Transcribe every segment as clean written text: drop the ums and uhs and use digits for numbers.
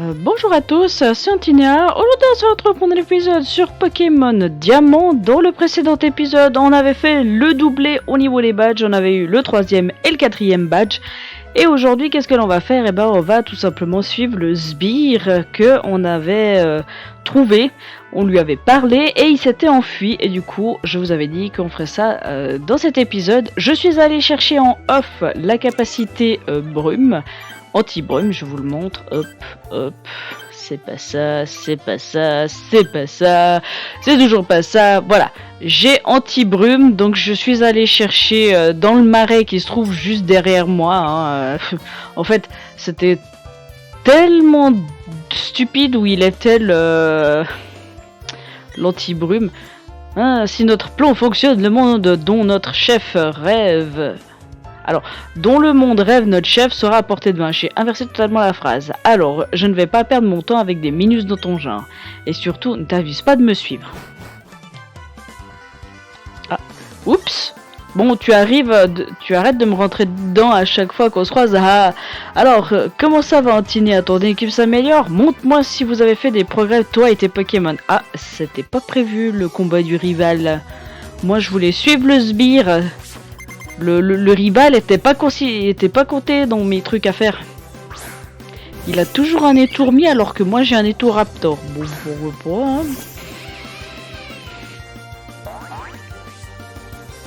Bonjour à tous, c'est Antinia. Aujourd'hui on se retrouve pour un épisode sur Pokémon Diamant. Dans le précédent épisode on avait fait le doublé au niveau des badges, on avait eu le 3e et le 4e badge. Et aujourd'hui qu'est-ce que l'on va faire? Eh ben on va tout simplement suivre le sbire que on avait trouvé. On lui avait parlé et il s'était enfui. Et du coup je vous avais dit qu'on ferait ça dans cet épisode. Je suis allé chercher en off la capacité brume. Anti-brume, je vous le montre, hop, hop, c'est pas ça, c'est pas ça, c'est pas ça, c'est toujours pas ça, voilà. J'ai anti-brume, donc je suis allé chercher dans le marais qui se trouve juste derrière moi. Hein. En fait, c'était tellement stupide où il était l'anti-brume. Hein, si notre plan fonctionne, le monde dont notre chef rêve... Alors, dont le monde rêve, notre chef sera à portée de main. J'ai inversé totalement la phrase. Alors, je ne vais pas perdre mon temps avec des minus dans ton genre. Et surtout, ne t'avise pas de me suivre. Ah, oups. Bon, tu arrêtes de me rentrer dedans à chaque fois qu'on se croise. Ah, alors, comment ça va, Antinia? Ton équipe s'améliore? Montre-moi si vous avez fait des progrès, toi et tes Pokémon. Ah, c'était pas prévu, le combat du rival. Moi, je voulais suivre le sbire. Le rival était pas compté dans mes trucs à faire. Il a toujours un étourmi alors que moi j'ai un étouraptor. Bon, pourquoi pas, hein.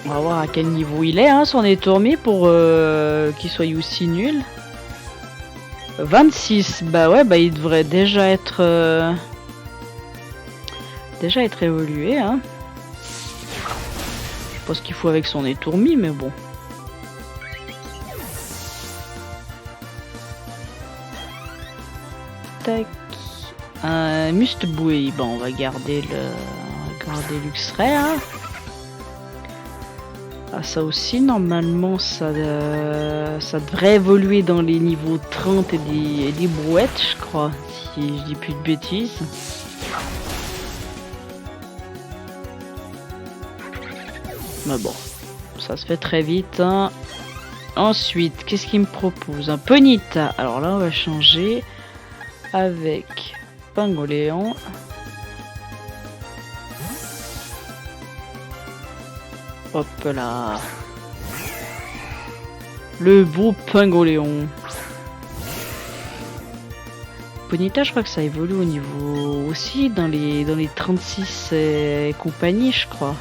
On va voir à quel niveau il est, hein, son étourmi pour qu'il soit aussi nul. 26, bah ouais, bah il devrait déjà être évolué, hein. Je sais pas ce qu'il faut avec son étourmi, mais bon. Tac. Un Mustbouille. Bon, on va garder l'Uxray. Hein. Ah, ça aussi, normalement, ça devrait évoluer dans les niveaux 30 et des brouettes, je crois. Si je dis plus de bêtises. Mais bon, ça se fait très vite. Hein. Ensuite, qu'est-ce qu'il me propose? Un Ponyta. Alors là, on va changer avec Pingoléon. Hop là. Le beau Pingoléon. Ponyta, je crois que ça évolue au niveau aussi dans les 36 et compagnie, je crois.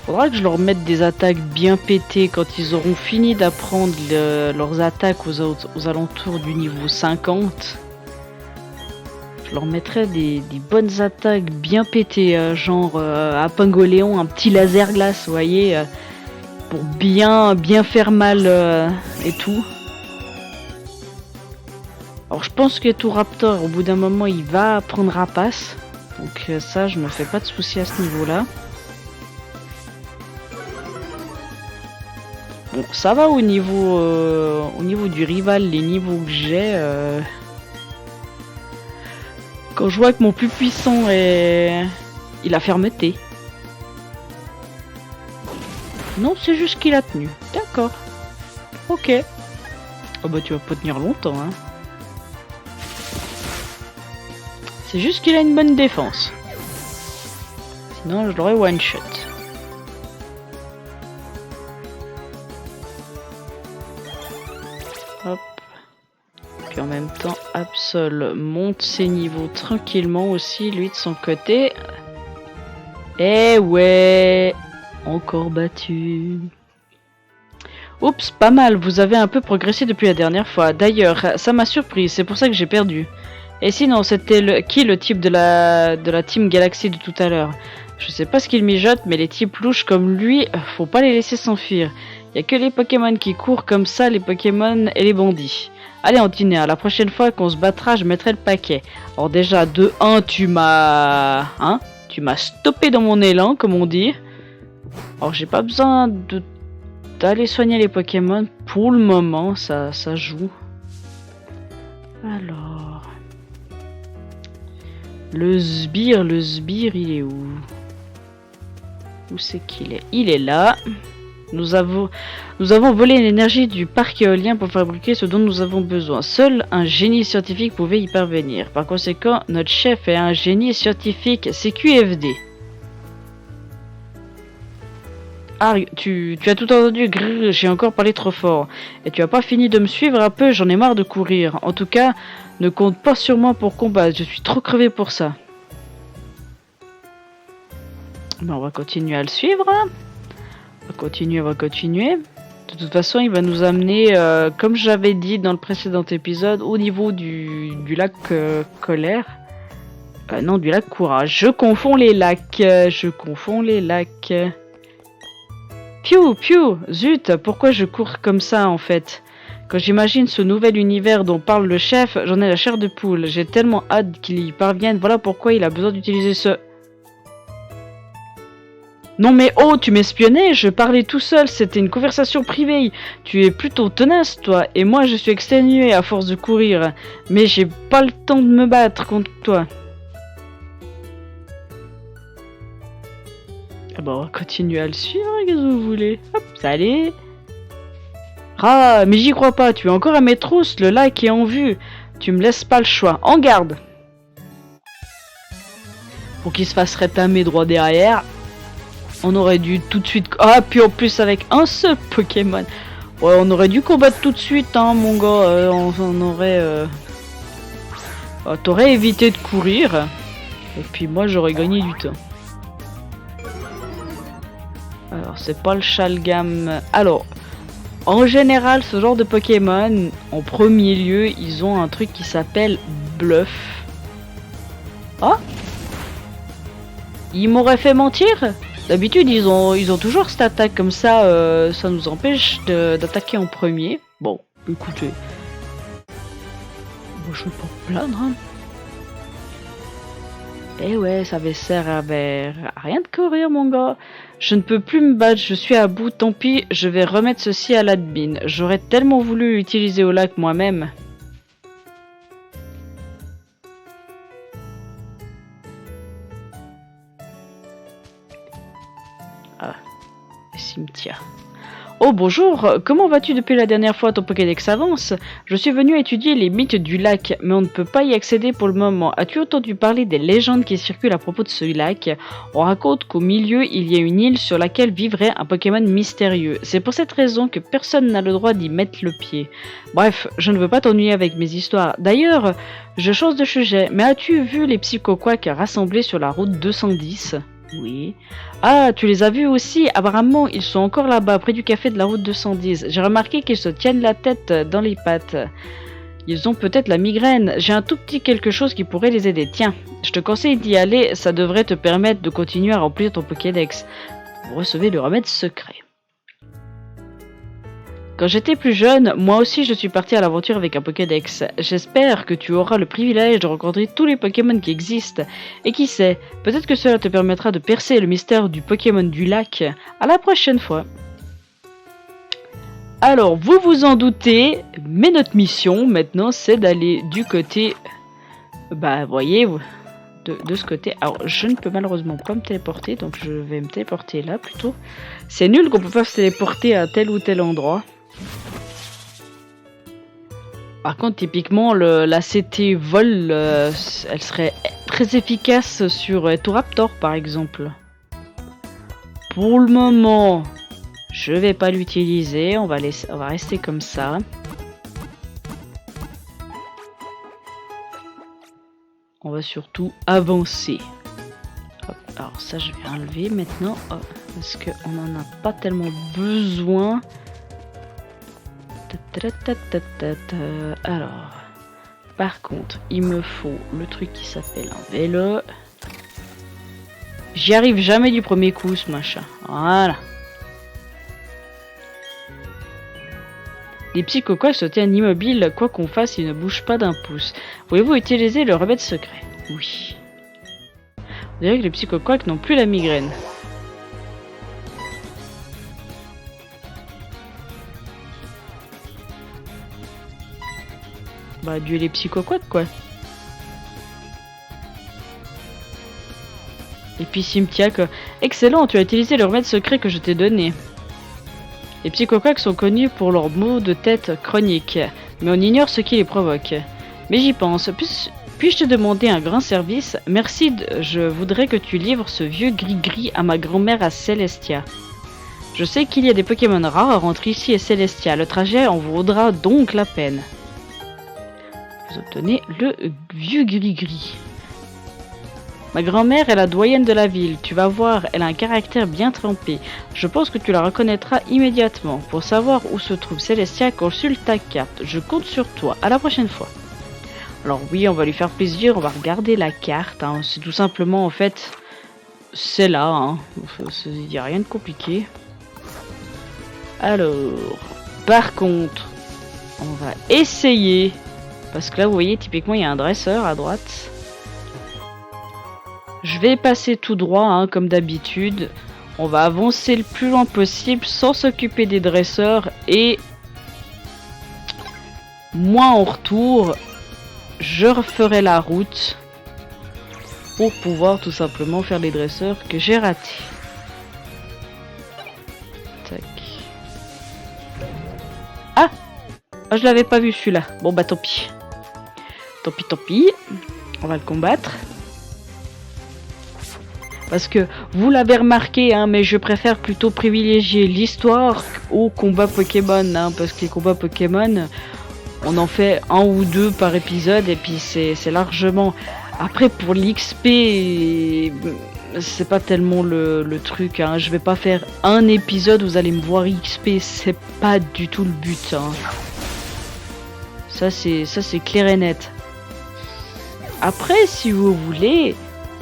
Faudra que je leur mette des attaques bien pétées quand ils auront fini d'apprendre leurs attaques aux alentours du niveau 50. Je leur mettrai des bonnes attaques bien pétées, genre à Pingoléon, un petit laser glace, vous voyez, pour bien faire mal et tout. Alors je pense que tout Raptor, au bout d'un moment, il va prendre rapace. Donc ça, je me fais pas de soucis à ce niveau-là. Bon, ça va au niveau du rival, les niveaux que j'ai. Quand je vois que mon plus puissant est... Il a fermeté. Non, c'est juste qu'il a tenu. D'accord. Ok. Oh bah tu vas pas tenir longtemps, hein. C'est juste qu'il a une bonne défense. Sinon, je l'aurais one-shot. Hop. Puis en même temps, Absol monte ses niveaux tranquillement aussi, lui de son côté. Eh ouais, encore battu. Oups, pas mal, vous avez un peu progressé depuis la dernière fois. D'ailleurs, ça m'a surpris, c'est pour ça que j'ai perdu. Et sinon, c'était le type de la Team Galaxy de tout à l'heure? Je sais pas ce qu'il mijote, mais les types louches comme lui, faut pas les laisser s'enfuir. Y a que les Pokémon qui courent comme ça, les Pokémon et les bandits. Allez Antinia, la prochaine fois qu'on se battra, je mettrai le paquet. Alors déjà, de 1, tu m'as stoppé dans mon élan, comme on dit. Alors j'ai pas besoin d'aller soigner les Pokémon. Pour le moment, ça joue. Alors... Le sbire, il est où? Où c'est qu'il est? Il est là. Nous avons volé l'énergie du parc éolien pour fabriquer ce dont nous avons besoin. Seul un génie scientifique pouvait y parvenir. Par conséquent, notre chef est un génie scientifique CQFD. Ah, tu as tout entendu, grrr, j'ai encore parlé trop fort. Et tu as pas fini de me suivre un peu, j'en ai marre de courir. En tout cas, ne compte pas sur moi pour combattre, je suis trop crevé pour ça. Ben, on va continuer à le suivre. On va continuer. De toute façon, il va nous amener, comme j'avais dit dans le précédent épisode, au niveau du lac Colère. Non, du lac Courage. Je confonds les lacs. Piou, piou, zut, pourquoi je cours comme ça en fait? Quand j'imagine ce nouvel univers dont parle le chef, j'en ai la chair de poule. J'ai tellement hâte qu'il y parvienne, voilà pourquoi il a besoin d'utiliser ce... Non mais oh, tu m'espionnais, je parlais tout seul, c'était une conversation privée. Tu es plutôt tenace toi, et moi je suis exténué à force de courir. Mais j'ai pas le temps de me battre contre toi. Ah bah on va continuer à le suivre, qu'est-ce que vous voulez? Hop, salut. Ah, mais j'y crois pas, tu es encore à mes trousses, le lac est en vue. Tu me laisses pas le choix, en garde. Pour qu'il se fasse rétamer droit derrière. On aurait dû tout de suite... Ah, puis en plus avec un seul Pokémon. Ouais, on aurait dû combattre tout de suite, hein, mon gars. On aurait... T'aurais évité de courir. Et puis moi, j'aurais gagné du temps. Alors, c'est pas le Shalgam. Alors, en général, ce genre de Pokémon, en premier lieu, ils ont un truc qui s'appelle Bluff. Ah, ils m'auraient fait mentir. D'habitude, ils ont toujours cette attaque comme ça, ça nous empêche d'attaquer en premier. Bon, écoutez. Bon, je vais pas me plaindre, hein. Eh ouais, ça avait sert à rien de courir, mon gars. Je ne peux plus me battre, je suis à bout, tant pis, je vais remettre ceci à l'admin. J'aurais tellement voulu l'utiliser au lac moi-même. Ah, cimetière. Oh bonjour, comment vas-tu depuis la dernière fois? Ton Pokédex avance? Je suis venu étudier les mythes du lac, mais on ne peut pas y accéder pour le moment. As-tu entendu parler des légendes qui circulent à propos de ce lac? On raconte qu'au milieu, il y a une île sur laquelle vivrait un Pokémon mystérieux. C'est pour cette raison que personne n'a le droit d'y mettre le pied. Bref, je ne veux pas t'ennuyer avec mes histoires. D'ailleurs, je change de sujet, mais as-tu vu les Psychoquacks rassemblés sur la route 210? Oui. Ah, tu les as vus aussi? Apparemment, ils sont encore là-bas, près du café de la route 210. J'ai remarqué qu'ils se tiennent la tête dans les pattes. Ils ont peut-être la migraine. J'ai un tout petit quelque chose qui pourrait les aider. Tiens, je te conseille d'y aller, ça devrait te permettre de continuer à remplir ton Pokédex. Vous recevez le remède secret. Quand j'étais plus jeune, moi aussi je suis parti à l'aventure avec un Pokédex. J'espère que tu auras le privilège de rencontrer tous les Pokémon qui existent. Et qui sait, peut-être que cela te permettra de percer le mystère du Pokémon du lac. À la prochaine fois. Alors, vous vous en doutez, mais notre mission maintenant c'est d'aller du côté... Bah, voyez, de ce côté. Alors, je ne peux malheureusement pas me téléporter, donc je vais me téléporter là plutôt. C'est nul qu'on peut pas se téléporter à tel ou tel endroit. Par contre, typiquement, la CT vol, elle serait très efficace sur Toraptor, par exemple. Pour le moment, je vais pas l'utiliser. On va rester comme ça. On va surtout avancer. Hop, alors ça, je vais enlever maintenant. Hop, parce qu'on n'en a pas tellement besoin. Alors, par contre, il me faut le truc qui s'appelle un vélo. J'y arrive jamais du premier coup, ce machin. Voilà. Les Psychoquacks se tiennent immobiles, quoi qu'on fasse, ils ne bougent pas d'un pouce. Voulez-vous utiliser le remède secret? Oui. On dirait que les Psychoquacks n'ont plus la migraine. Bah, Dieu les Psychoquacks, quoi. Et puis Cimetiac, excellent, tu as utilisé le remède secret que je t'ai donné. Les psychoquaques sont connus pour leurs maux de tête chroniques, mais on ignore ce qui les provoque. Mais j'y pense. Puis-je te demander un grand service? Merci, je voudrais que tu livres ce vieux gris-gris à ma grand-mère à Celestia. Je sais qu'il y a des Pokémon rares entre ici et Celestia. Le trajet en vaudra donc la peine. Vous obtenez le vieux gris-gris. Ma grand-mère est la doyenne de la ville. Tu vas voir, elle a un caractère bien trempé. Je pense que tu la reconnaîtras immédiatement. Pour savoir où se trouve Celestia, consulte ta carte. Je compte sur toi. À la prochaine fois. Alors oui, on va lui faire plaisir. On va regarder la carte. Hein. C'est tout simplement, en fait, c'est là. Hein. Il n'y a rien de compliqué. Alors, par contre, on va essayer. Parce que là, vous voyez, typiquement, il y a un dresseur à droite. Je vais passer tout droit, hein, comme d'habitude. On va avancer le plus loin possible sans s'occuper des dresseurs. Et moi, en retour, je referai la route pour pouvoir tout simplement faire les dresseurs que j'ai ratés. Tac. Ah! Ah, je l'avais pas vu celui-là. Bon bah tant pis. Tant pis. On va le combattre. Parce que vous l'avez remarqué, hein, mais je préfère plutôt privilégier l'histoire au combat Pokémon. Hein, parce que les combats Pokémon, on en fait un ou deux par épisode. Et puis c'est largement... Après pour l'XP, c'est pas tellement le truc. Hein. Je vais pas faire un épisode où vous allez me voir XP. C'est pas du tout le but. Hein. Ça c'est clair et net. Après, si vous voulez,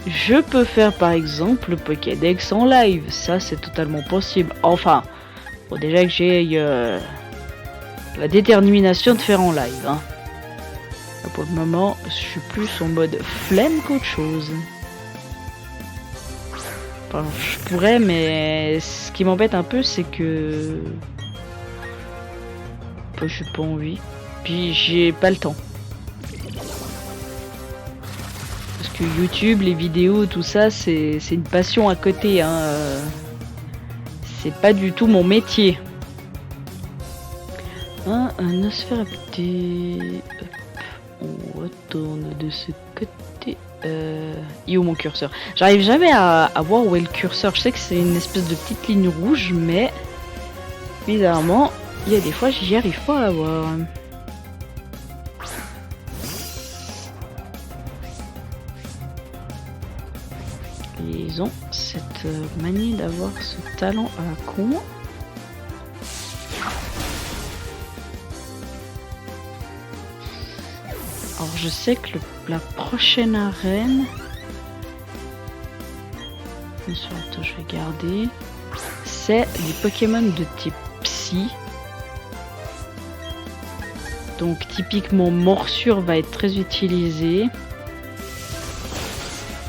je peux faire par exemple le Pokédex en live. Ça, c'est totalement possible. Enfin, bon, déjà que j'ai la détermination de faire en live. Hein. Là, pour le moment, je suis plus en mode flemme qu'autre chose. Enfin, je pourrais, mais ce qui m'embête un peu, c'est que... Enfin, j'ai pas envie. Puis j'ai pas le temps. Parce que YouTube, les vidéos, tout ça, c'est une passion à côté. Hein. C'est pas du tout mon métier. Un Nosferaptor. On retourne de ce côté. Et où mon curseur? J'arrive jamais à voir où est le curseur. Je sais que c'est une espèce de petite ligne rouge, mais bizarrement, il y a des fois j'y arrive pas à voir. Ils ont cette manie d'avoir ce talent à la con. Alors je sais que la prochaine arène... Attends, je vais garder. C'est les Pokémon de type Psy. Donc typiquement Morsure va être très utilisé.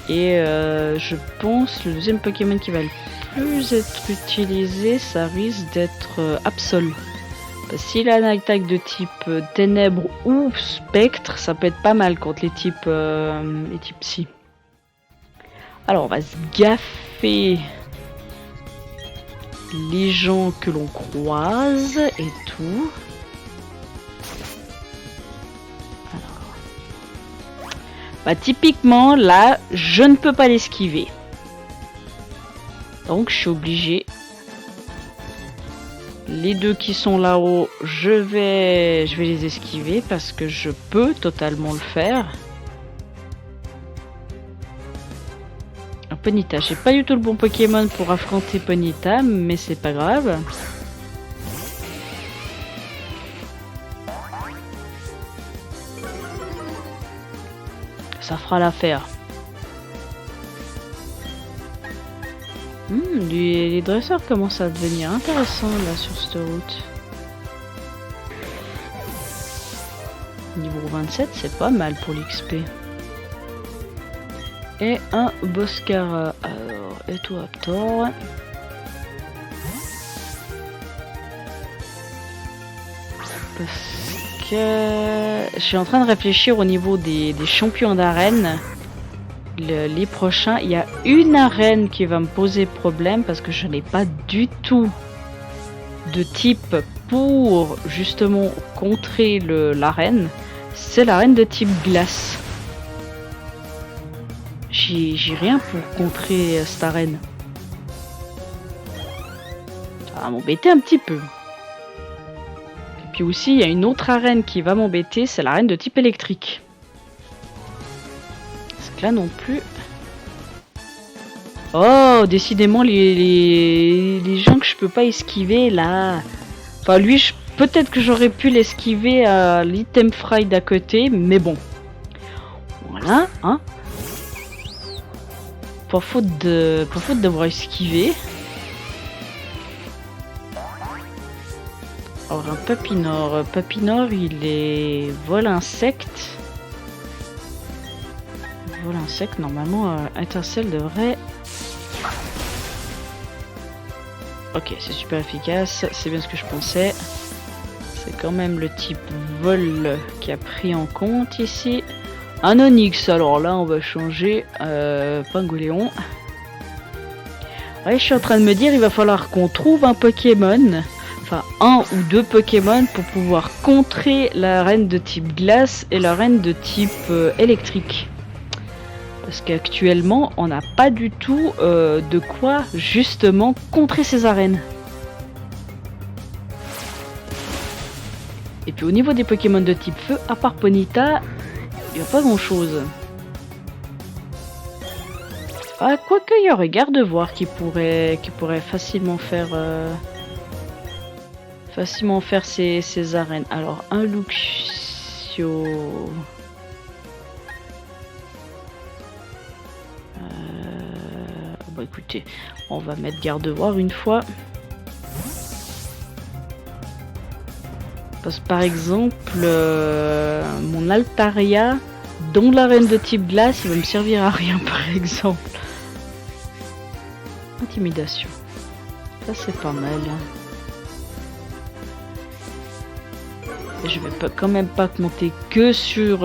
Et je pense le deuxième Pokémon qui va le plus être utilisé, ça risque d'être Absol. Parce s'il a une attaque de type Ténèbres ou Spectre, ça peut être pas mal contre les types Psy. Alors on va se gaffer les gens que l'on croise et tout. Bah typiquement là je ne peux pas l'esquiver. Donc je suis obligé. Les deux qui sont là-haut, je vais les esquiver parce que je peux totalement le faire. Un Ponyta, j'ai pas du tout le bon Pokémon pour affronter Ponyta, mais c'est pas grave. Ça fera l'affaire. Les dresseurs commencent à devenir intéressants là sur cette route. Niveau 27, c'est pas mal pour l'XP. Et un Boscara. Alors, Etoaptor. Parce que je suis en train de réfléchir au niveau des champions d'arène. Les prochains, il y a une arène qui va me poser problème parce que je n'ai pas du tout de type pour justement contrer l'arène, c'est l'arène de type glace. J'ai rien pour contrer cette arène. Ça va m'embêter un petit peu. Et puis aussi, il y a une autre arène qui va m'embêter, c'est l'arène de type électrique. Parce que là non plus... Oh, décidément, les gens que je peux pas esquiver, là... Enfin, lui, peut-être que j'aurais pu l'esquiver à l'item fry d'à côté, mais bon. Voilà, hein. Pas faute d'avoir esquivé. Alors, un Papinor. Papinor, il est vol insecte. Vol insecte, normalement, étincelle devrait... Ok, c'est super efficace, c'est bien ce que je pensais. C'est quand même le type vol qui a pris en compte ici. Un Onyx, alors là on va changer. Pingoléon. Ouais, je suis en train de me dire, il va falloir qu'on trouve un Pokémon. Enfin, un ou deux Pokémon pour pouvoir contrer la reine de type glace et la reine de type électrique. Parce qu'actuellement, on n'a pas du tout de quoi justement contrer ces arènes. Et puis au niveau des Pokémon de type feu, à part Ponyta, il n'y a pas grand chose. Ah, quoique il y aurait Gardevoir qui pourrait facilement faire ces arènes. Alors un Luxio. Bon écoutez, on va mettre Gardevoir une fois. Parce que par exemple, mon Altaria, dont l'arène de type glace, il va me servir à rien par exemple. Intimidation. Ça c'est pas mal. Et je vais quand même pas compter que sur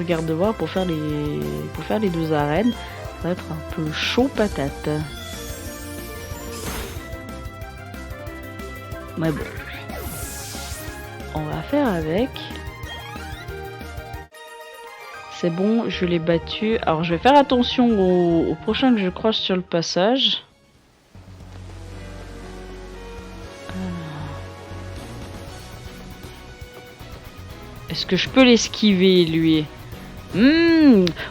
Gardevoir pour faire les deux arènes. Ça va être un peu chaud patate. Mais bon. On va faire avec. C'est bon, je l'ai battu. Alors je vais faire attention au prochain que je croise sur le passage. Est-ce que je peux l'esquiver lui?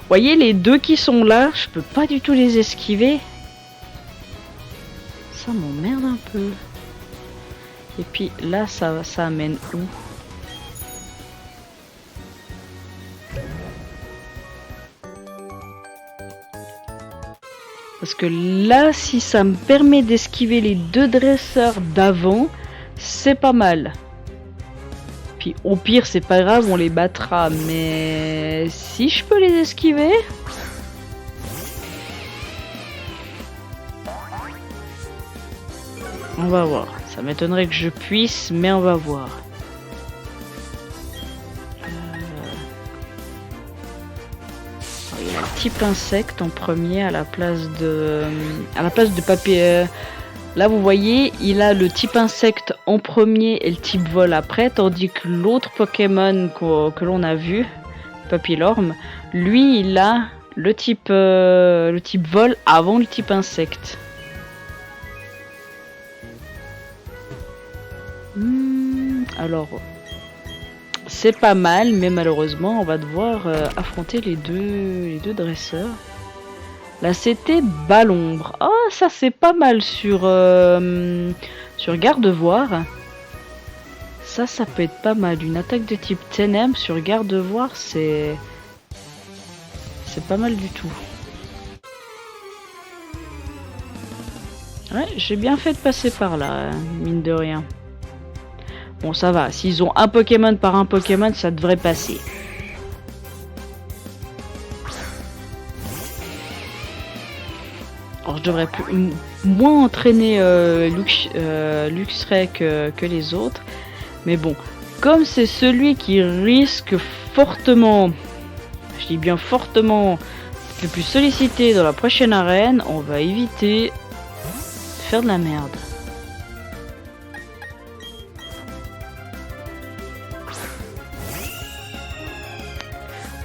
Voyez les deux qui sont là, je peux pas du tout les esquiver. Ça m'emmerde un peu. Et puis là, ça amène où? Parce que là, si ça me permet d'esquiver les deux dresseurs d'avant, c'est pas mal. Puis au pire, c'est pas grave, on les battra. Mais si je peux les esquiver... On va voir. Ça m'étonnerait que je puisse, mais on va voir. Il y a le type insecte en premier à la place de papier. Là, vous voyez, il a le type insecte en premier et le type vol après, tandis que l'autre Pokémon que l'on a vu, Papillorme, lui, il a le type vol avant le type insecte. Alors, c'est pas mal, mais malheureusement, on va devoir affronter les deux dresseurs. Là, c'était Balombre. Oh, ça, c'est pas mal sur Gardevoir. Ça peut être pas mal. Une attaque de type Ténèbres sur Gardevoir, c'est pas mal du tout. Ouais, j'ai bien fait de passer par là, mine de rien. Bon, ça va. S'ils ont un Pokémon par un Pokémon, ça devrait passer. Alors, je devrais moins entraîner Luxray que les autres. Mais bon, comme c'est celui qui risque fortement, je dis bien fortement, le plus sollicité dans la prochaine arène, on va éviter de faire de la merde.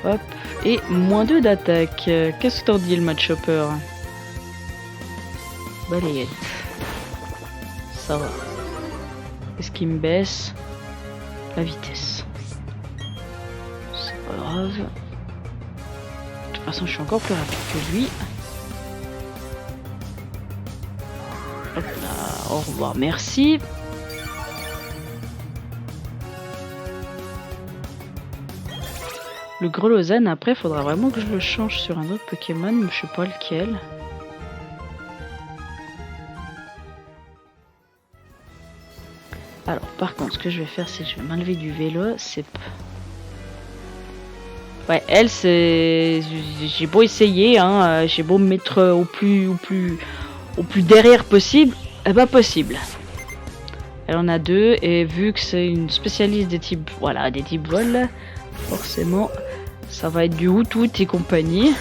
Hop. Et moins 2 d'attaque. Qu'est-ce que t'en dis le match hopper? Balayette. Ça va. Est-ce qu'il me baisse la vitesse? C'est pas grave. De toute façon, je suis encore plus rapide que lui. Hop là, au revoir, merci. Le Grelozen, après, faudra vraiment que je le change sur un autre Pokémon, mais je sais pas lequel. Alors, par contre, ce que je vais faire, c'est que je vais m'enlever du vélo. C'est... Ouais, elle, c'est... J'ai beau essayer, hein, j'ai beau me mettre au plus derrière possible, pas possible. Elle en a 2, et vu que c'est une spécialiste des types... Voilà, des types vol, forcément, ça va être du Hoot et compagnie.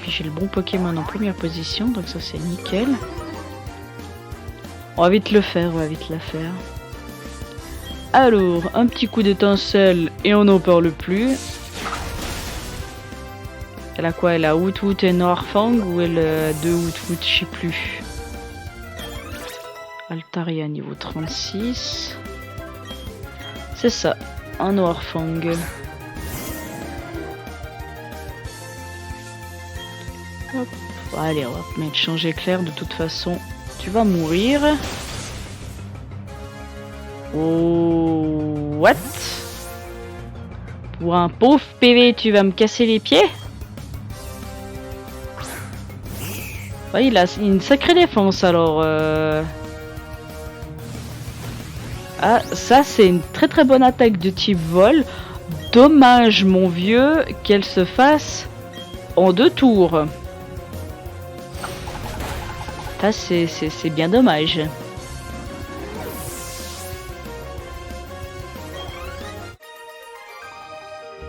Puis j'ai le bon Pokémon en première position, donc ça c'est nickel. On va vite le faire, on va vite la faire. Alors, un petit coup d'étincelle et on n'en parle plus. Elle a quoi? Elle a Hoot et Noirfang ou elle a 2 Hoot, je sais plus. Altaria niveau 36. C'est ça, un Noirfang. Hop. Allez, on va mettre changer clair de toute façon. Tu vas mourir. Oh, what? Pour un pauvre PV, tu vas me casser les pieds? Ouais, il a une sacrée défense alors. Ah, ça c'est une très très bonne attaque de type vol. Dommage, mon vieux, qu'elle se fasse en 2 tours. Ça c'est bien dommage.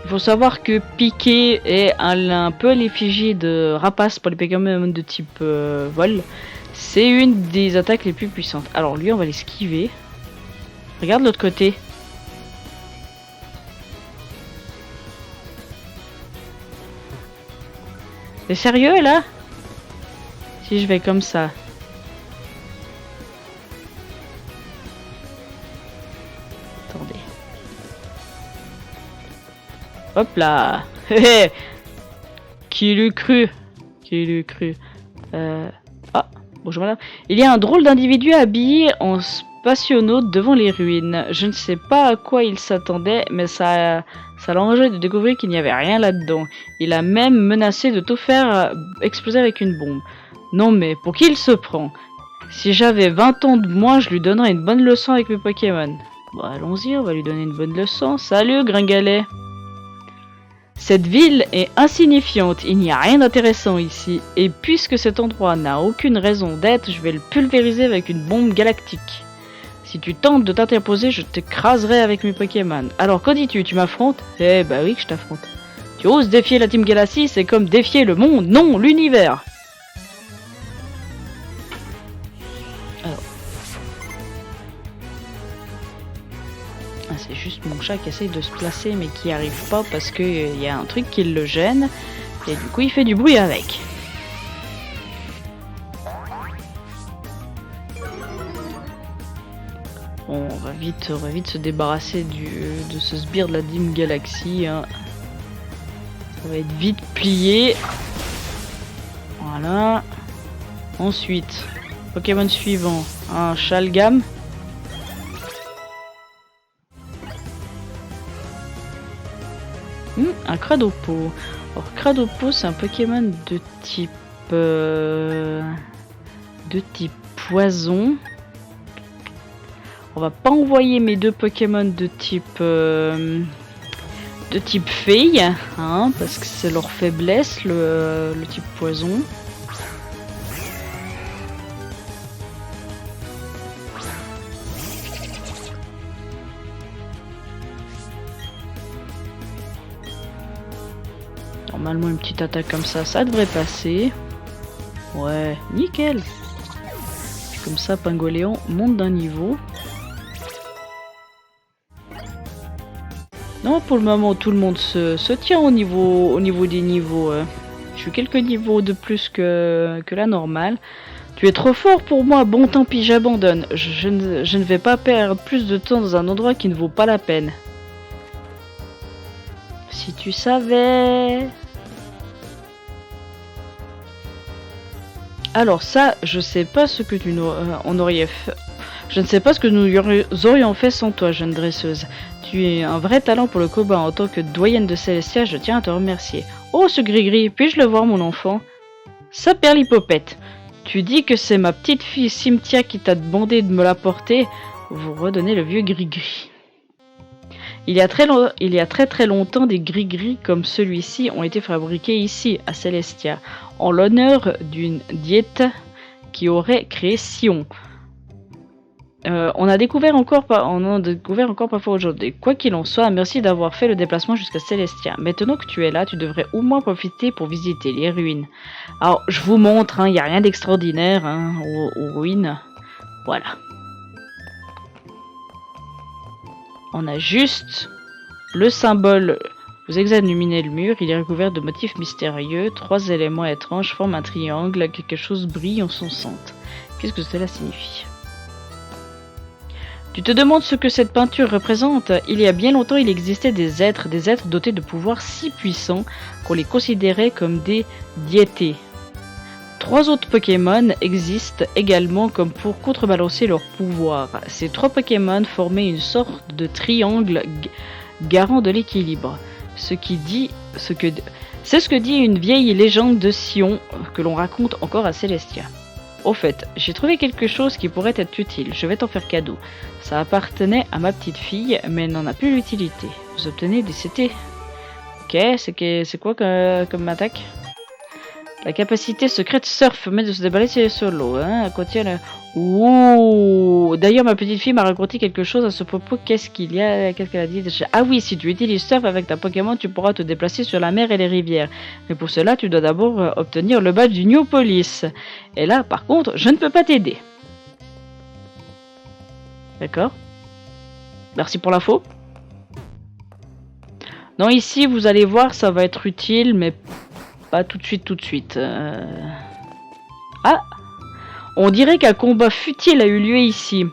Il faut savoir que Piqué est un peu l'effigie de Rapace pour les Pokémon de type vol. C'est une des attaques les plus puissantes. Alors lui, on va l'esquiver. Regarde l'autre côté. T'es sérieux là? Si je vais comme ça. Attendez. Hop là. Qui l'eût cru? Qui l'eût cru? Ah, bonjour madame. Il y a un drôle d'individu habillé en spationaute devant les ruines. Je ne sais pas à quoi il s'attendait, mais ça l'enrageait de découvrir qu'il n'y avait rien là-dedans. Il a même menacé de tout faire exploser avec une bombe. Non mais, pour qui il se prend? Si j'avais 20 ans de moins, je lui donnerais une bonne leçon avec mes Pokémon. Bon, allons-y, on va lui donner une bonne leçon. Salut, Gringalet. Cette ville est insignifiante, il n'y a rien d'intéressant ici. Et puisque cet endroit n'a aucune raison d'être, je vais le pulvériser avec une bombe galactique. Si tu tentes de t'interposer, je t'écraserai avec mes Pokémon. Alors, qu'en dis-tu? Tu m'affrontes? Eh bah oui que je t'affronte. Tu oses défier la Team Galaxy, c'est comme défier le monde, non, l'univers. Alors. Ah, c'est juste mon chat qui essaye de se placer mais qui n'y arrive pas parce qu'il y a un truc qui le gêne. Et du coup, il fait du bruit avec. Bon, on va vite se débarrasser de ce sbire de la Team Galaxy. Hein. Ça va être vite plié. Voilà. Ensuite, Pokémon suivant, un Shalgam. Un Cradopo. Alors Cradopo, c'est un Pokémon de type poison. On va pas envoyer mes 2 Pokémon de type fée, hein, parce que c'est leur faiblesse, le type poison. Normalement, une petite attaque comme ça devrait passer. Ouais, nickel. Puis comme ça, Pingoléon monte d'un niveau. Non, pour le moment, tout le monde se tient au niveau des niveaux. Je suis quelques niveaux de plus que la normale. Tu es trop fort pour moi, bon tant pis, j'abandonne. Je ne vais pas perdre plus de temps dans un endroit qui ne vaut pas la peine. Si tu savais... Alors ça, je sais pas ce que on aurait fait. Je ne sais pas ce que nous aurions fait sans toi, jeune dresseuse. Tu es un vrai talent pour le combat. En tant que doyenne de Célestia, je tiens à te remercier. Oh, ce gris-gris, puis-je le voir, mon enfant? Ça, Perlipopette. Tu dis que c'est ma petite fille Cynthia qui t'a demandé de me l'apporter. Vous redonnez le vieux gris-gris. Il y a très longtemps, des gris-gris comme celui-ci ont été fabriqués ici, à Célestia, en l'honneur d'une diète qui aurait créé Sion. On en a découvert encore parfois aujourd'hui. Quoi qu'il en soit, merci d'avoir fait le déplacement jusqu'à Célestia. Maintenant que tu es là, tu devrais au moins profiter pour visiter les ruines. Alors, je vous montre, il n'y a rien d'extraordinaire aux ruines. Voilà. On a juste le symbole. Vous examinez le mur, il est recouvert de motifs mystérieux. 3 éléments étranges forment un triangle. Quelque chose brille en son centre. Qu'est-ce que cela signifie? Tu te demandes ce que cette peinture représente? Il y a bien longtemps, il existait des êtres dotés de pouvoirs si puissants qu'on les considérait comme des diétés. 3 autres Pokémon existent également comme pour contrebalancer leur pouvoir. Ces 3 Pokémon formaient une sorte de triangle garant de l'équilibre. C'est ce que dit une vieille légende de Sion que l'on raconte encore à Célestia. Au fait, j'ai trouvé quelque chose qui pourrait être utile. Je vais t'en faire cadeau. Ça appartenait à ma petite fille, mais elle n'en a plus l'utilité. Vous obtenez des CT. Ok, c'est quoi comme attaque? La capacité secrète Surf permet de se déballer sur l'eau. Contient Ouh. D'ailleurs, ma petite fille m'a raconté quelque chose à ce propos. Qu'est-ce qu'elle a dit? Ah oui, si tu utilises Surf avec ta Pokémon, tu pourras te déplacer sur la mer et les rivières. Mais pour cela, tu dois d'abord obtenir le badge du New Police. Et là, par contre, je ne peux pas t'aider. D'accord. Merci pour l'info. Non, ici, vous allez voir, ça va être utile, mais... pas tout de suite. Ah! On dirait qu'un combat futile a eu lieu ici.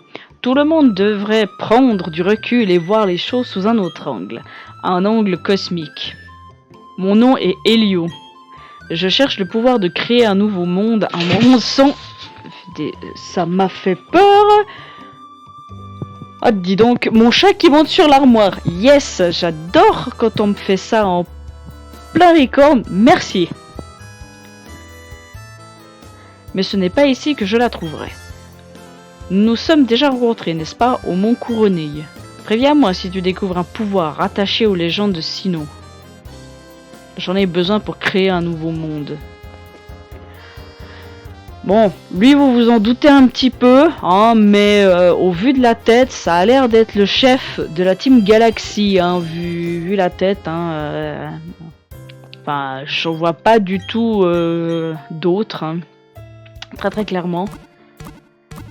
Tout le monde devrait prendre du recul et voir les choses sous un autre angle. Un angle cosmique. Mon nom est Helio. Je cherche le pouvoir de créer un nouveau monde. Un monde sans... Ça m'a fait peur. Ah, dis donc, mon chat qui monte sur l'armoire. Yes, j'adore quand on me fait ça en plein licorne, merci. Mais ce n'est pas ici que je la trouverai. Nous sommes déjà rencontrés, n'est-ce pas, au Mont Couronné. Préviens-moi si tu découvres un pouvoir rattaché aux légendes de Sinnoh. J'en ai besoin pour créer un nouveau monde. Bon, lui vous vous en doutez un petit peu, mais au vu de la tête, ça a l'air d'être le chef de la Team Galaxy, vu la tête, Enfin, je vois pas du tout d'autres, très très clairement.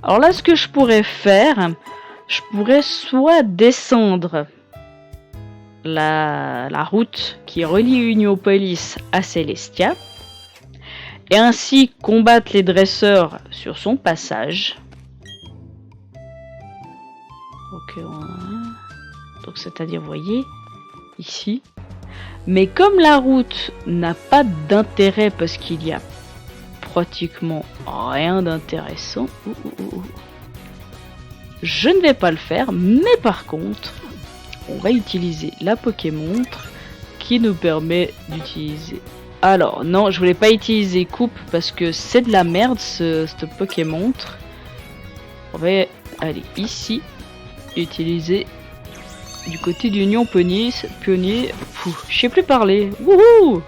Alors là, ce que je pourrais faire, je pourrais soit descendre la route qui relie Uniopolis à Célestia, et ainsi combattre les dresseurs sur son passage. Ok, donc c'est-à-dire, vous voyez, ici. Mais comme la route n'a pas d'intérêt parce qu'il y a pratiquement rien d'intéressant, je ne vais pas le faire, mais par contre, on va utiliser la Pokémontre qui nous permet d'utiliser... Alors, non, je voulais pas utiliser coupe parce que c'est de la merde cette Pokémontre. On va aller ici, utiliser du côté d'Union Pionnier. Je sais plus parler. Wouhou!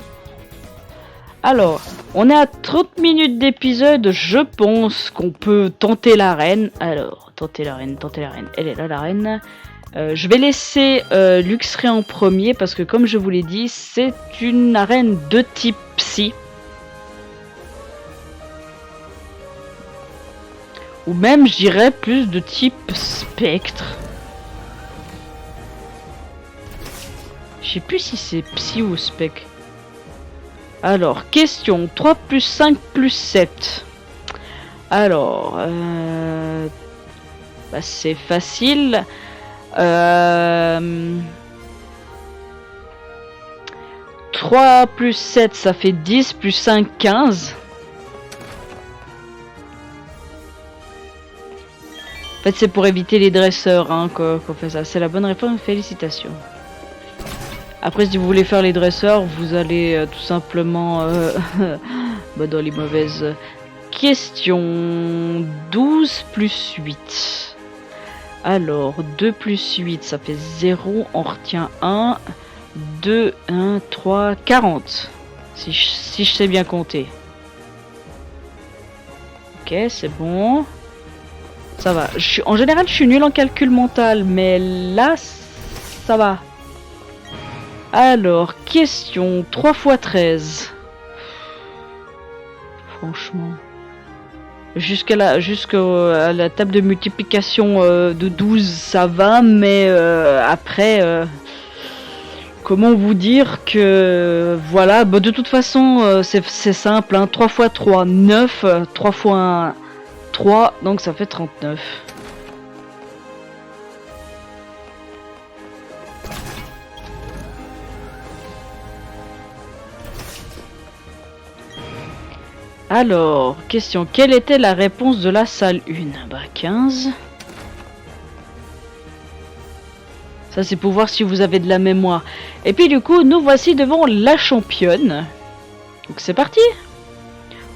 Alors, on est à 30 minutes d'épisode. Je pense qu'on peut tenter l'arène. Alors, tenter l'arène. Elle est là, l'arène. Je vais laisser Luxray en premier parce que, comme je vous l'ai dit, c'est une arène de type Psy. Ou même, je dirais, plus de type Spectre. Je sais plus si c'est psy ou spec. Alors, question 3 plus 5 plus 7. Alors, bah, c'est facile. 3 plus 7, ça fait 10, plus 5, 15. En fait, c'est pour éviter les dresseurs hein, qu'on fait ça. C'est la bonne réponse, félicitations. Après, si vous voulez faire les dresseurs, vous allez tout simplement bah, dans les mauvaises questions. 12 plus 8. Alors, 2 plus 8, ça fait 0. On retient 1. 2, 1, 3, 40. Si je sais bien compter. Ok, c'est bon. Ça va. En général, je suis nul en calcul mental, mais là, ça va. Alors, question 3 x 13. Franchement. Jusqu'à la table de multiplication de 12, ça va, mais après... comment vous dire que... Voilà, bah, de toute façon, c'est simple. Hein, 3 x 3, 9. 3 x 1, 3. Donc ça fait 39. Alors, question. Quelle était la réponse de la salle 1? Bah 15. Ça c'est pour voir si vous avez de la mémoire. Et puis du coup, nous voici devant la championne. Donc c'est parti.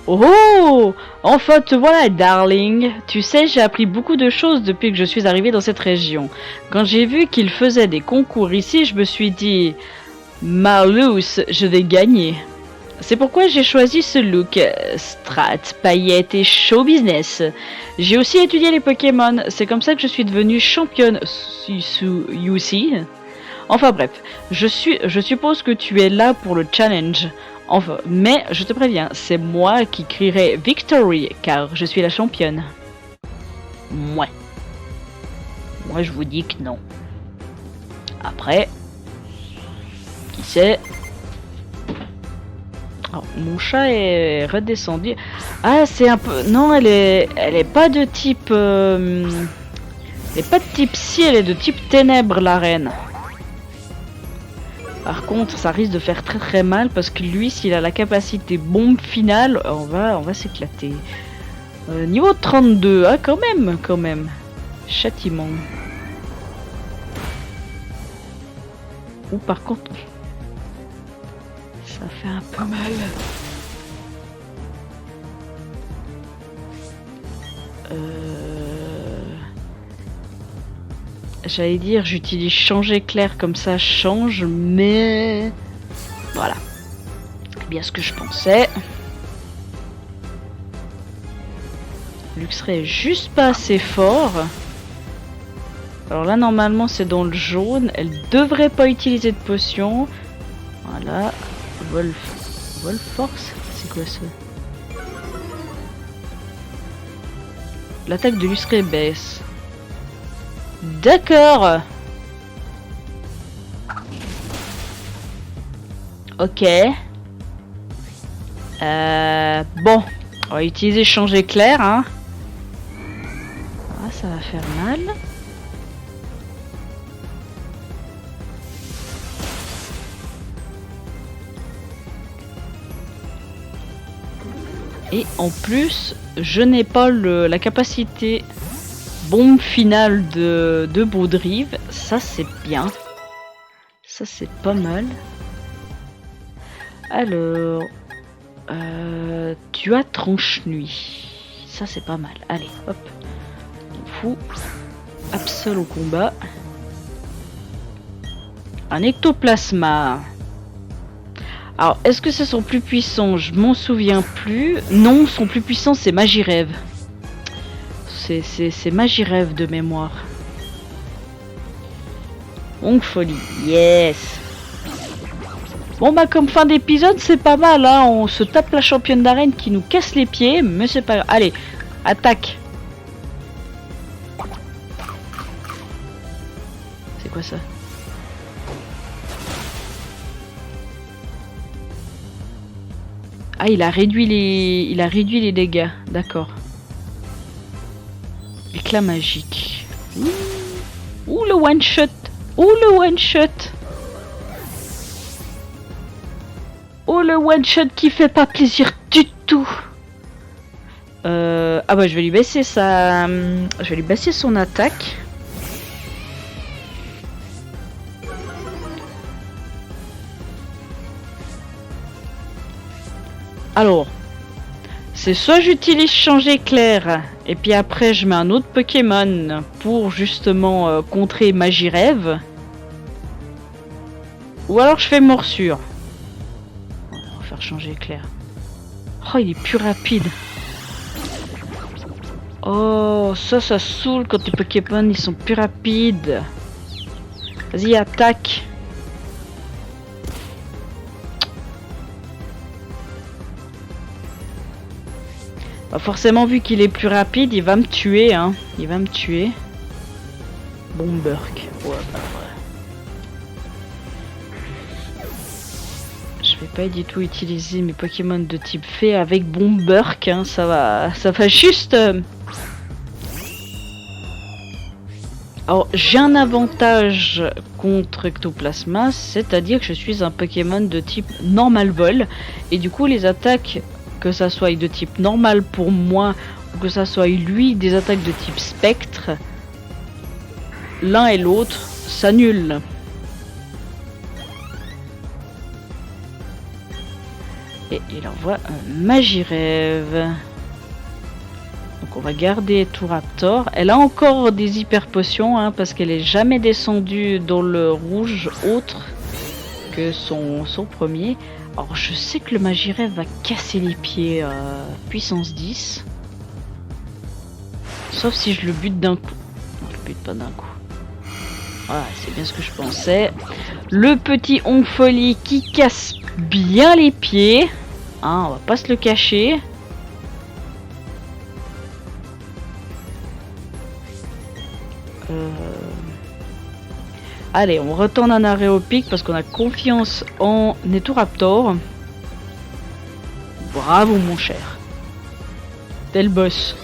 Oh, enfin te voilà, darling. Tu sais, j'ai appris beaucoup de choses depuis que je suis arrivée dans cette région. Quand j'ai vu qu'il faisait des concours ici, je me suis dit... Marlouse, je vais gagner. C'est pourquoi j'ai choisi ce look, strat, paillettes et show business. J'ai aussi étudié les Pokémon, c'est comme ça que je suis devenue championne sous UC. Enfin bref, je suppose que tu es là pour le challenge. Enfin, mais je te préviens, c'est moi qui crierai Victory, car je suis la championne. Moi je vous dis que non. Après, qui sait? Oh, mon chat est redescendu. Ah, c'est un peu... Non, elle est pas de type... Elle est pas de type si, elle est de type ténèbres, la reine. Par contre, ça risque de faire très très mal parce que lui, s'il a la capacité bombe finale, on va s'éclater. Niveau 32, ah quand même. Châtiment. Ou par contre... Ça fait un peu mal. J'allais dire, j'utilise changer clair comme ça change, mais... Voilà. C'est bien ce que je pensais. Luxray est juste pas assez fort. Alors là, normalement, c'est dans le jaune. Elle devrait pas utiliser de potion. Voilà. Wolf Force, c'est quoi ça? L'attaque de Luxray baisse. D'accord. Ok. Bon, on va utiliser changer clair, hein. Ah, ça va faire mal. Et en plus, je n'ai pas la capacité bombe finale de Baudrive. Ça, c'est bien. Ça, c'est pas mal. Alors... tu as tranche-nuit. Ça, c'est pas mal. Allez, hop. On fout. Absol au combat. Un ectoplasma. Alors, est-ce que c'est son plus puissant? Je m'en souviens plus. Non, son plus puissant, c'est Magirève. C'est Magirève de mémoire. Ongle folie. Yes. Bon, bah, comme fin d'épisode, c'est pas mal, hein. On se tape la championne d'arène qui nous casse les pieds, mais c'est pas grave. Allez, attaque. C'est quoi ça? Ah, il a réduit les dégâts. D'accord. Éclat magique. Ouh, le one shot. Ouh, le one shot. Oh, le one shot qui fait pas plaisir du tout. Ah bah je vais lui baisser son attaque. Alors, c'est soit j'utilise changer clair et puis après je mets un autre Pokémon pour justement contrer magie rêve. Ou alors je fais morsure. On va faire changer clair. Oh, il est plus rapide. Oh, ça saoule quand tes Pokémon ils sont plus rapides. Vas-y, attaque. Bah forcément, vu qu'il est plus rapide, il va me tuer, hein. Il va me tuer. Bomberk. Ouais, bah ouais. Je vais pas du tout utiliser mes Pokémon de type fée avec Bomberk, hein. Ça va juste... Alors, j'ai un avantage contre Ectoplasma, c'est-à-dire que je suis un Pokémon de type normal vol. Et du coup, les attaques, que ça soit de type normal pour moi, ou que ça soit lui des attaques de type spectre, l'un et l'autre s'annulent. Et il envoie un Magirève. Donc on va garder Touraptor. Elle a encore des hyper potions, hein, parce qu'elle est jamais descendue dans le rouge autre que son premier. Alors je sais que le Magirève va casser les pieds puissance 10. Sauf si je le bute d'un coup. Non, je le bute pas d'un coup. Voilà, c'est bien ce que je pensais. Le petit Onfolie qui casse bien les pieds. Hein, on va pas se le cacher. Allez, on retourne en Aréopic parce qu'on a confiance en Netoraptor. Bravo mon cher. T'es le boss.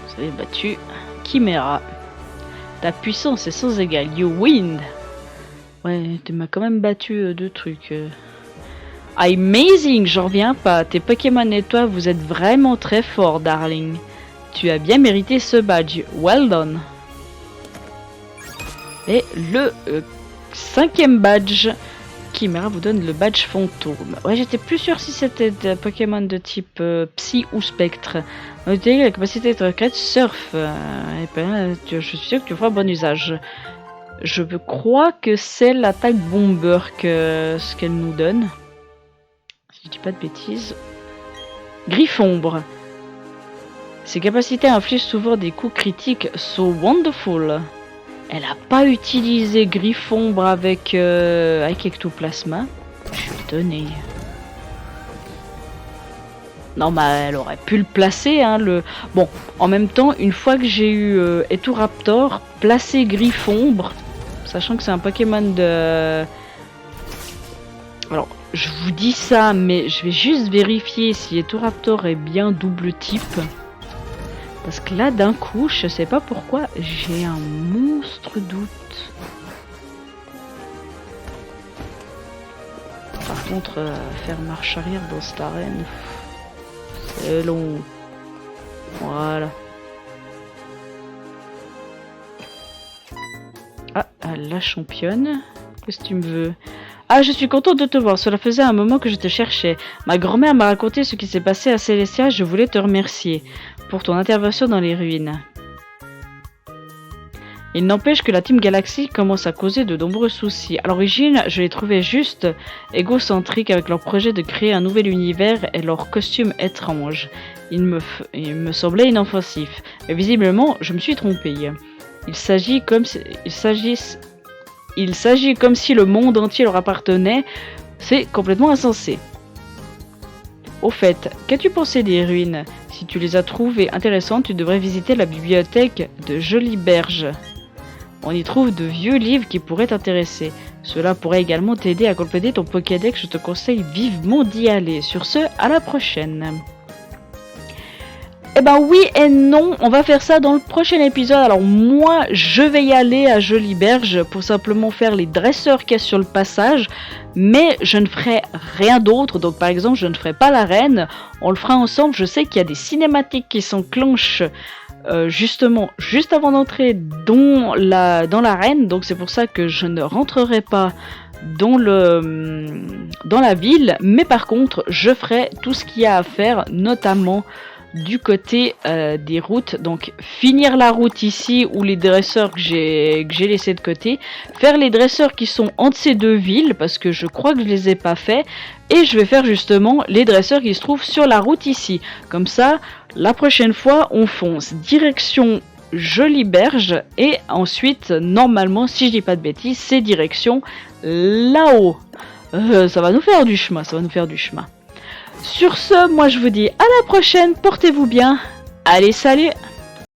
Vous avez battu Chimera. Ta puissance est sans égale. You win. Ouais, tu m'as quand même battu deux trucs. Amazing, j'en reviens pas. Tes Pokémon et toi, vous êtes vraiment très forts, darling. Tu as bien mérité ce badge. Well done. Et le 5e badge, Chimera vous donne le badge fantôme. Ouais, j'étais plus sûr si c'était des Pokémon de type Psy ou Spectre. Notez la capacité de requête Surf. Je suis sûr que tu feras bon usage. Je crois que c'est l'attaque Bomberk ce qu'elle nous donne. Si je dis pas de bêtises. Griffombre. Ses capacités infligent souvent des coups critiques. So wonderful. Elle a pas utilisé Griffombre avec Ectoplasma. Je suis étonné. Non, bah elle aurait pu le placer, hein, Bon, en même temps, une fois que j'ai eu Etoraptor, placer Griffombre, sachant que c'est un Pokémon de... Alors, je vous dis ça, mais je vais juste vérifier si Etoraptor est bien double type. Parce que là, d'un coup, je sais pas pourquoi, j'ai un monstre doute. Par contre, faire marche arrière dans cette arène... C'est long. Voilà. Ah, la championne. Qu'est-ce que tu me veux? Ah, je suis contente de te voir. Cela faisait un moment que je te cherchais. Ma grand-mère m'a raconté ce qui s'est passé à Célestia. Je voulais te remercier pour ton intervention dans les ruines. Il n'empêche que la Team Galaxy commence à causer de nombreux soucis. À l'origine, je les trouvais juste égocentriques avec leur projet de créer un nouvel univers et leur costume étrange. Il me semblait inoffensif. Mais visiblement, je me suis trompée. Il s'agit comme si le monde entier leur appartenait. C'est complètement insensé. Au fait, qu'as-tu pensé des ruines? Si tu les as trouvées intéressantes, tu devrais visiter la bibliothèque de Jolie Berge. On y trouve de vieux livres qui pourraient t'intéresser. Cela pourrait également t'aider à compléter ton Pokédex, je te conseille vivement d'y aller. Sur ce, à la prochaine. Eh ben oui et non, on va faire ça dans le prochain épisode. Alors moi, je vais y aller à Joliberge pour simplement faire les dresseurs qu'il y a sur le passage, mais je ne ferai rien d'autre. Donc par exemple, je ne ferai pas l'arène, on le fera ensemble. Je sais qu'il y a des cinématiques qui s'enclenchent justement juste avant d'entrer dans l'arène, donc c'est pour ça que je ne rentrerai pas dans la ville, mais par contre, je ferai tout ce qu'il y a à faire, notamment du côté des routes, donc finir la route ici ou les dresseurs que j'ai laissés de côté, faire les dresseurs qui sont entre ces deux villes parce que je crois que je les ai pas fait, et je vais faire justement les dresseurs qui se trouvent sur la route ici. Comme ça, la prochaine fois, on fonce direction Joliberge et ensuite, normalement, si je dis pas de bêtises, c'est direction là-haut. Ça va nous faire du chemin, Sur ce, moi je vous dis à la prochaine, portez-vous bien. Allez, salut!